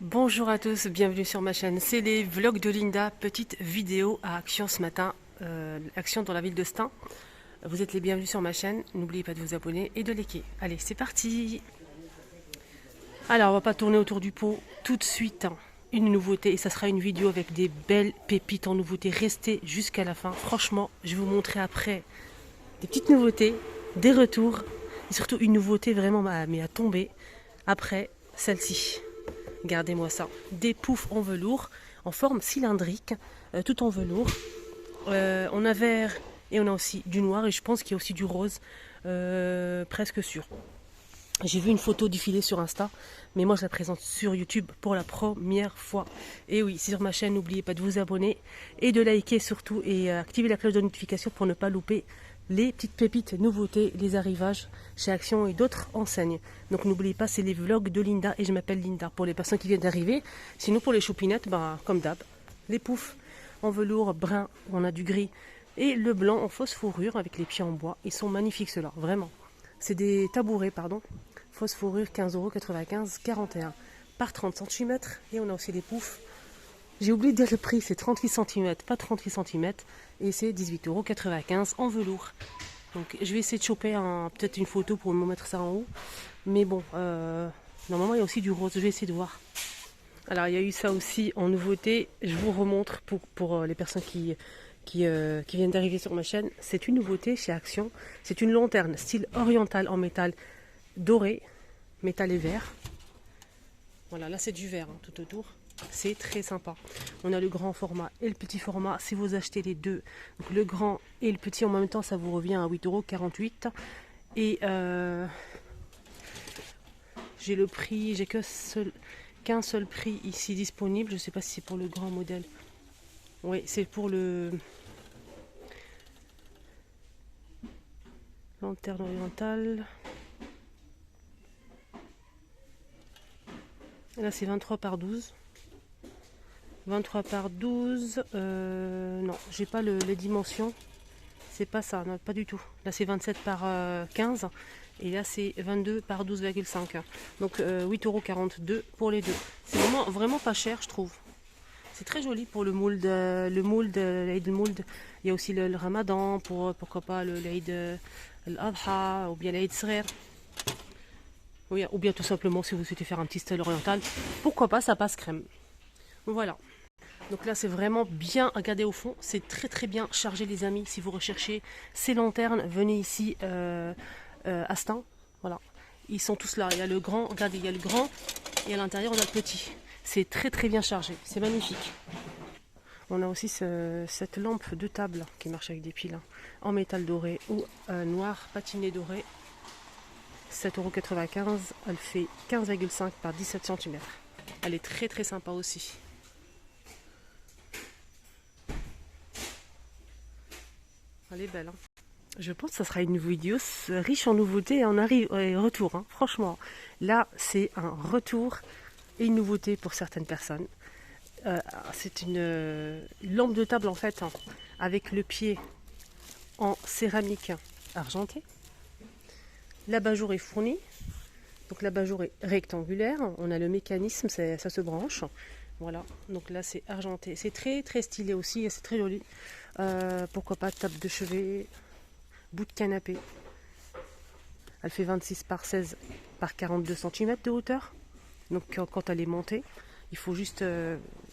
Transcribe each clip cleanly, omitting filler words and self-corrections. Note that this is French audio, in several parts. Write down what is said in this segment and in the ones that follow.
Bonjour à tous, bienvenue sur ma chaîne. C'est les vlogs de Linda, petite vidéo à Action ce matin, Action dans la ville de Stein. Vous êtes les bienvenus sur ma chaîne, n'oubliez pas de vous abonner et de liker. Allez, c'est parti. Alors, on va pas tourner autour du pot tout de suite. Une nouveauté et ça sera une vidéo avec des belles pépites en nouveauté. Restez jusqu'à la fin. Franchement, je vais vous montrer après des petites nouveautés, des retours et surtout une nouveauté vraiment mais à tomber après celle-ci. Regardez-moi ça, des poufs en velours, en forme cylindrique, tout en velours. On a vert et on a aussi du noir et je pense qu'il y a aussi du rose, presque sûr. J'ai vu une photo défiler sur Insta, mais moi je la présente sur YouTube pour la première fois. Et oui, c'est sur ma chaîne, n'oubliez pas de vous abonner et de liker surtout et activer la cloche de notification pour ne pas louper les petites pépites, nouveautés, les arrivages chez Action et d'autres enseignes. Donc n'oubliez pas, c'est les vlogs de Linda et je m'appelle Linda pour les personnes qui viennent d'arriver. Sinon pour les choupinettes, comme d'hab, les poufs en velours brun, on a du gris et le blanc en fausse fourrure avec les pieds en bois. Ils sont magnifiques ceux-là, vraiment. C'est des tabourets, pardon. Fausse fourrure, 15,95 €, 41 par 30 cm. Et on a aussi des poufs. J'ai oublié de dire le prix, c'est 38 cm, pas 38 cm. Et c'est 18,95 € en velours. Donc je vais essayer de choper peut-être une photo pour me mettre ça en haut. Mais bon, normalement il y a aussi du rose, je vais essayer de voir. Alors il y a eu ça aussi en nouveauté. Je vous remontre pour les personnes qui viennent d'arriver sur ma chaîne. C'est une nouveauté chez Action. C'est une lanterne style oriental en métal doré, métal et vert. Voilà, là c'est du vert tout autour. C'est très sympa. On a le grand format et le petit format. Si vous achetez les deux, donc le grand et le petit en même temps, ça vous revient à 8,48 €. Et j'ai le prix, j'ai qu'un seul prix ici disponible. Je ne sais pas si c'est pour le grand modèle. Oui, c'est pour le lanterne orientale. Là c'est 23 par 12. 23 par 12, non, j'ai pas les dimensions. C'est pas ça, non, pas du tout. Là c'est 27 par 15 et là c'est 22 par 12,5. Donc 8,42 € pour les deux. C'est vraiment pas cher, je trouve. C'est très joli pour le mould, l'Aïd al-Mould. Il y a aussi le Ramadan, pourquoi pas l'Aïd al-Adha ou bien l'Aïd Srer. Ou bien tout simplement si vous souhaitez faire un petit style oriental, pourquoi pas, ça passe crème. Voilà. Donc là c'est vraiment bien, regardez au fond, c'est très bien chargé les amis. Si vous recherchez ces lanternes, venez ici à Stein. Voilà, ils sont tous là. Il y a le grand, regardez, il y a le grand et à l'intérieur on a le petit. C'est très bien chargé, c'est magnifique. On a aussi cette lampe de table qui marche avec des piles en métal doré ou noir patiné doré. 7,95 €, elle fait 15,5 par 17 cm. Elle est très sympa aussi. Elle est belle. Je pense que ça sera une vidéo riche en nouveautés et en retour. Franchement, là, c'est un retour et une nouveauté pour certaines personnes. C'est une lampe de table en fait, avec le pied en céramique argentée. L'abat-jour est fourni. Donc l'abat-jour est rectangulaire. On a le mécanisme, ça se branche. Voilà, donc là c'est argenté. C'est très stylé aussi et c'est très joli. Pourquoi pas table de chevet, bout de canapé. Elle fait 26 par 16 par 42 cm de hauteur. Donc quand elle est montée, il faut juste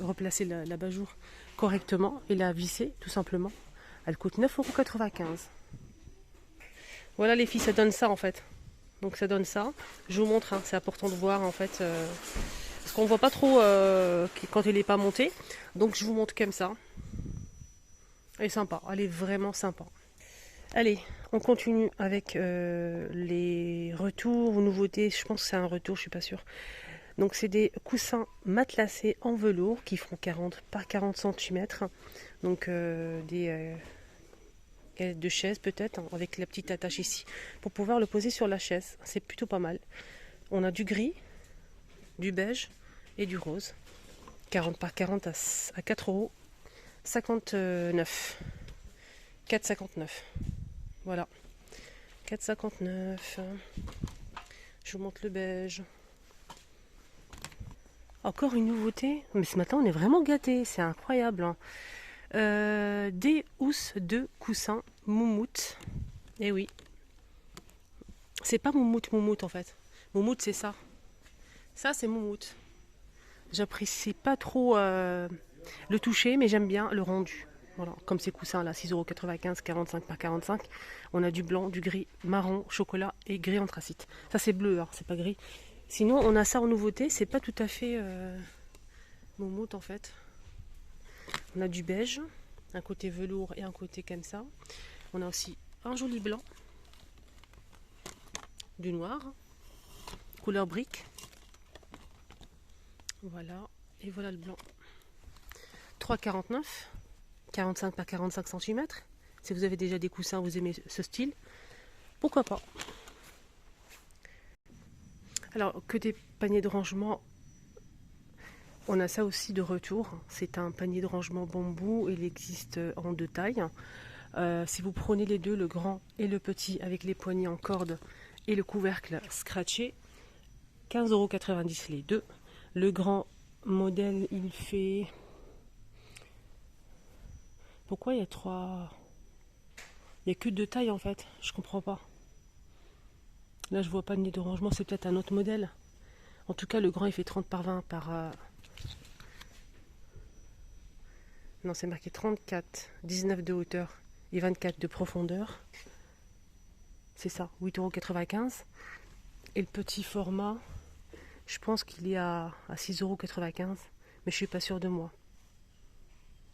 replacer l'abat-jour correctement et la visser tout simplement. Elle coûte 9,95 €. Voilà les filles, ça donne ça en fait. Donc ça donne ça. Je vous montre, c'est important de voir en fait. Parce qu'on voit pas trop quand elle n'est pas montée. Donc je vous montre comme ça. Elle est sympa, elle est vraiment sympa. Allez, on continue avec les retours ou nouveautés. Je pense que c'est un retour, je suis pas sûre. Donc c'est des coussins matelassés en velours qui font 40 par 40 cm. Donc des galettes de chaise peut-être, avec la petite attache ici, pour pouvoir le poser sur la chaise. C'est plutôt pas mal. On a du gris, du beige et du rose. 40 par 40 à 4,59 €. 4,59 €. Voilà. 4,59 €. Je vous montre le beige. Encore une nouveauté. Mais ce matin, on est vraiment gâtés. C'est incroyable. Hein. Des housses de coussins moumoute. Eh oui. C'est pas moumoute en fait. Moumoute, c'est ça. Ça, c'est moumoute. J'apprécie pas trop le toucher, mais j'aime bien le rendu. Voilà, comme ces coussins là, 6,95 €, 45 par 45. On a du blanc, du gris, marron, chocolat et gris anthracite. Ça c'est bleu, hein, c'est pas gris. Sinon, on a ça en nouveauté, c'est pas tout à fait moumoute en fait. On a du beige, un côté velours et un côté comme ça. On a aussi un joli blanc, du noir, couleur brique. Voilà, et voilà le blanc. 3,49 €. 45 par 45 cm. Si vous avez déjà des coussins, vous aimez ce style, pourquoi pas. Alors, que des paniers de rangement, on a ça aussi de retour. C'est un panier de rangement bambou, il existe en deux tailles. Si vous prenez les deux, le grand et le petit, avec les poignées en corde et le couvercle scratché, 15,90 € les deux. Le grand modèle, il fait... Pourquoi il y a trois... Il n'y a que deux tailles en fait, je comprends pas. Là je vois pas de nez de rangement, c'est peut-être un autre modèle. En tout cas le grand il fait 30 par 20 par... Non c'est marqué 34, 19 de hauteur et 24 de profondeur. C'est ça, 8,95 €. Et le petit format, je pense qu'il est à 6,95 €, mais je suis pas sûre de moi.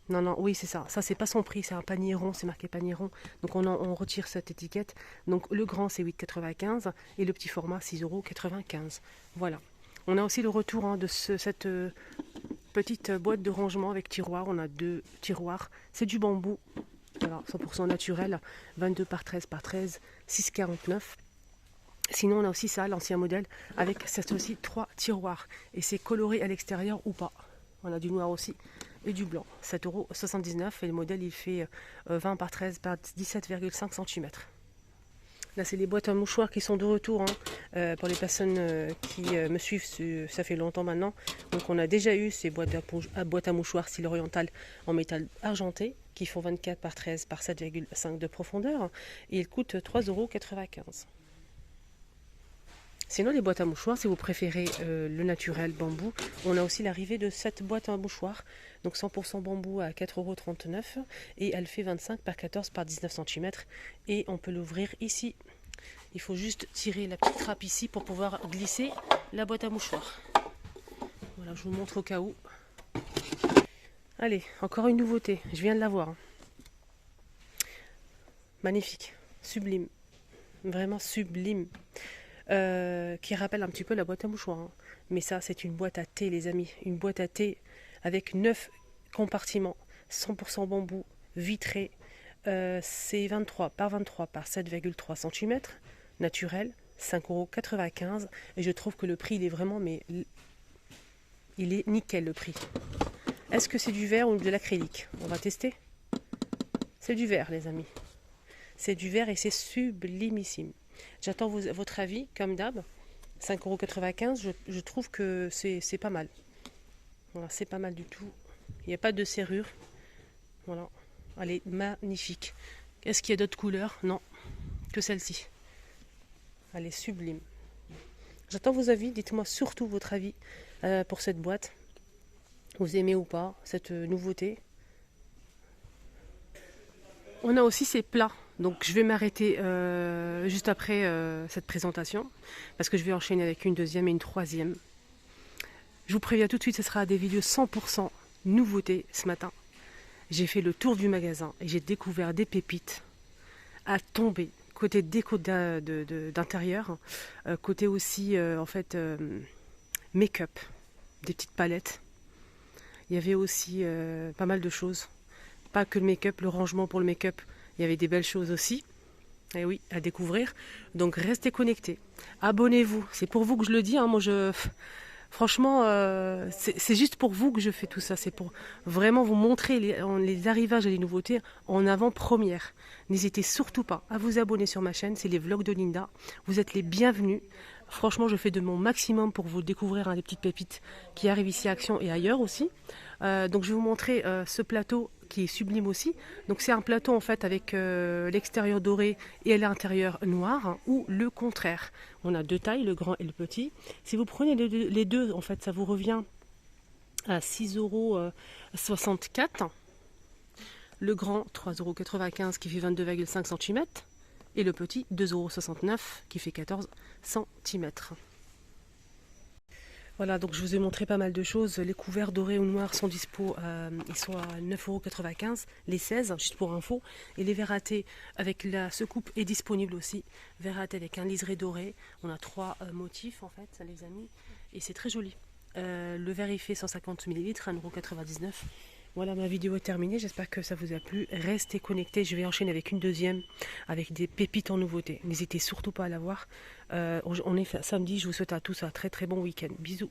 Non, non, oui, c'est ça. Ça, c'est pas son prix, c'est un panier rond, c'est marqué panier rond. Donc, on retire cette étiquette. Donc, le grand, c'est 8,95 € et le petit format, 6,95 €. Voilà. On a aussi le retour hein, de cette petite boîte de rangement avec tiroir. On a deux tiroirs. C'est du bambou. Voilà, 100% naturel. 22 par 13 par 13, 6,49 €. Sinon, on a aussi ça, l'ancien modèle, avec cette aussi 3 tiroirs. Et c'est coloré à l'extérieur ou pas. On a du noir aussi et du blanc. 7,79 € et le modèle il fait 20 par 13 par 17,5 cm. Là c'est les boîtes à mouchoirs qui sont de retour hein, pour les personnes qui me suivent, ça fait longtemps maintenant. Donc on a déjà eu ces boîtes à mouchoirs style oriental en métal argenté qui font 24 par 13 par 7,5 de profondeur et ils coûtent 3,95 €. Sinon, les boîtes à mouchoirs, si vous préférez le naturel bambou, on a aussi l'arrivée de cette boîte à mouchoirs. Donc 100% bambou à 4,39 € et elle fait 25 par 14 par 19 cm. Et on peut l'ouvrir ici. Il faut juste tirer la petite trappe ici pour pouvoir glisser la boîte à mouchoirs. Voilà, je vous montre au cas où. Allez, encore une nouveauté. Je viens de la voir. Magnifique, sublime, vraiment sublime. Qui rappelle un petit peu la boîte à mouchoirs. Hein. Mais ça, c'est une boîte à thé, les amis. Une boîte à thé avec 9 compartiments, 100% bambou, vitré. C'est 23 par 23 par 7,3 cm, naturel, 5,95 €. Et je trouve que le prix, il est vraiment, mais il est nickel le prix. Est-ce que c'est du verre ou de l'acrylique? On va tester. C'est du verre, les amis. C'est du verre et c'est sublimissime. J'attends votre avis, comme d'hab. 5,95 €, je trouve que c'est pas mal. Voilà, c'est pas mal du tout. Il n'y a pas de serrure. Voilà. Elle est magnifique. Est-ce qu'il y a d'autres couleurs? Non, que celle-ci. Elle est sublime. J'attends vos avis. Dites-moi surtout votre avis pour cette boîte. Vous aimez ou pas cette nouveauté? On a aussi ces plats. Donc je vais m'arrêter juste après cette présentation parce que je vais enchaîner avec une deuxième et une troisième. Je vous préviens tout de suite, ce sera des vidéos 100% nouveautés ce matin. J'ai fait le tour du magasin et j'ai découvert des pépites à tomber. Côté déco d'intérieur, côté aussi en fait make-up, des petites palettes. Il y avait aussi pas mal de choses. Pas que le make-up, le rangement pour le make-up. Il y avait des belles choses aussi. Et oui, à découvrir. Donc restez connectés. Abonnez-vous. C'est pour vous que je le dis. Hein. Moi, franchement, c'est juste pour vous que je fais tout ça. C'est pour vraiment vous montrer les arrivages et les nouveautés en avant-première. N'hésitez surtout pas à vous abonner sur ma chaîne. C'est les vlogs de Linda. Vous êtes les bienvenus. Franchement, je fais de mon maximum pour vous découvrir des petites pépites qui arrivent ici à Action et ailleurs aussi. Donc je vais vous montrer ce plateau qui est sublime aussi. Donc c'est un plateau en fait avec l'extérieur doré et l'intérieur noir, hein, ou le contraire. On a deux tailles, le grand et le petit. Si vous prenez les deux, en fait, ça vous revient à 6,64 €. Le grand 3,95 € qui fait 22,5 cm. Et le petit 2,69 € qui fait 14 cm. Voilà, donc je vous ai montré pas mal de choses. Les couverts dorés ou noirs sont dispo, ils sont à 9,95 €, les 16, juste pour info. Et les verres à thé avec la secoupe est disponible aussi. Verre à thé avec un liseré doré. On a 3 motifs en fait, les amis. Et c'est très joli. Le verre il fait 150 ml, 1,99 €. Voilà, ma vidéo est terminée, j'espère que ça vous a plu. Restez connectés, je vais enchaîner avec une deuxième, avec des pépites en nouveauté. N'hésitez surtout pas à la voir. On est samedi, je vous souhaite à tous un très très bon week-end. Bisous.